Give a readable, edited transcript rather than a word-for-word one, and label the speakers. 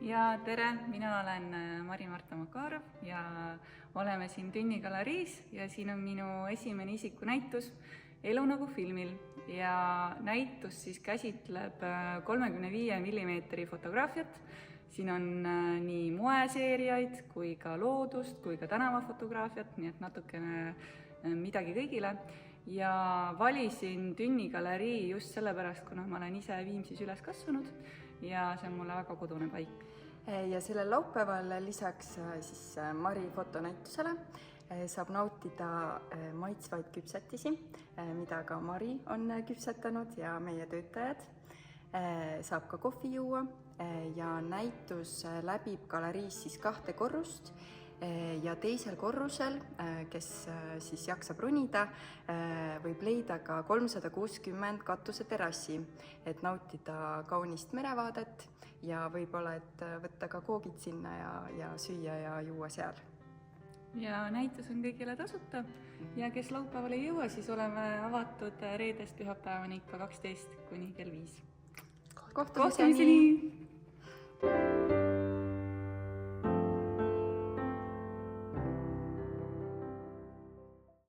Speaker 1: Ja tere, mina olen Mari-Marta Makarov ja oleme siin Tünni galeriis ja siin on minu esimene isikunäitus Elu nagu filmil ja näitus siis käsitleb 35 mm fotograafiat. Siin on nii moeseeriaid kui ka loodust kui ka tänavafotograafiat, nii et natukene midagi kõigile. Ja valisin Tünni galerii just sellepärast, kuna ma olen ise Viimsis üles kasvanud ja see on mulle väga kodune paik.
Speaker 2: Ja sellel laupäeval lisaks siis Mari fotonäitusele saab nautida maitsvaid küpsetisi, mida ka Mari on küpsetanud ja meie töötajad. Saab ka kohvi juua ja näitus läbib galeriis siis 2 korrust ja teisel korrusel, kes siis jaksab ronida, võib leida ka 360 katuseterrassi, et nautida kaunist merevaadet ja võib-olla, et võtta ka koogid sinna ja süüa ja juua seal.
Speaker 1: Ja näitus on kõigile tasuta ja kes laupäeval ei jõua, siis oleme avatud reedest pühapäevani ikka 12 kuni kell 5.
Speaker 2: Kohtumiseni!